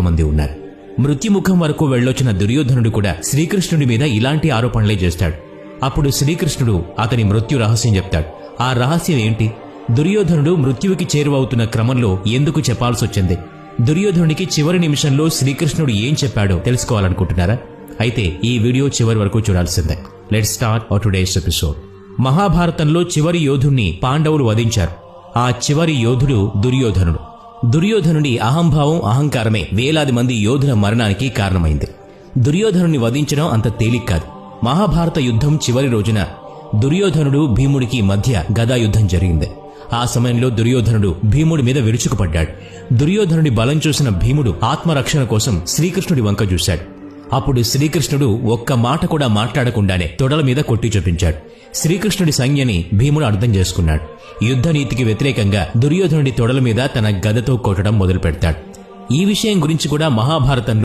మంది ఉన్నారు. మృత్యుముఖం వరకు వెళ్ళొచ్చిన దుర్యోధనుడు కూడా శ్రీకృష్ణుడి మీద ఇలాంటి ఆరోపణలే చేస్తాడు. అప్పుడు శ్రీకృష్ణుడు అతని మృత్యు రహస్యం చెప్తాడు. ఆ రహస్యం ఏంటి? దుర్యోధనుడు మృత్యువుకి చేరువవుతున్న క్రమంలో ఎందుకు చెప్పాల్సొచ్చింది? దుర్యోధనుడికి చివరి నిమిషంలో శ్రీకృష్ణుడు ఏం చెప్పాడో తెలుసుకోవాలనుకుంటున్నారా? అయితే ఈ వీడియో చివరి వరకు చూడాల్సిందే. Let's start our today's episode. మహాభారతంలో చివరి యోధుణ్ణి పాండవులు వధించారు. ఆ చివరి యోధుడు దుర్యోధనుడు. దుర్యోధనుడి అహంభావం, అహంకారమే వేలాది మంది యోధుల మరణానికి కారణమైంది. దుర్యోధనుని వధించడం అంత తేలిక కాదు. మహాభారత యుద్ధం చివరి రోజున దుర్యోధనుడు భీముడికి మధ్య గదాయుద్ధం జరిగింది. ఆ సమయంలో దుర్యోధనుడు భీముడి మీద విరుచుకుపడ్డాడు. దుర్యోధనుడి బలం చూసిన భీముడు ఆత్మరక్షణ కోసం శ్రీకృష్ణుడి వంక చూశాడు. అప్పుడు శ్రీకృష్ణుడు ఒక్క మాట కూడా మాట్లాడకుండానే తొడల మీద కొట్టి చూపించాడు. శ్రీకృష్ణుడి సంజ్ఞని భీముడు అర్థం చేసుకున్నాడు. యుద్ధ నీతికి వ్యతిరేకంగా దుర్యోధనుడి తొడల మీద తన గదతో కొట్టడం మొదలు పెడతాడు. ఈ విషయం గురించి కూడా మహాభారతంలో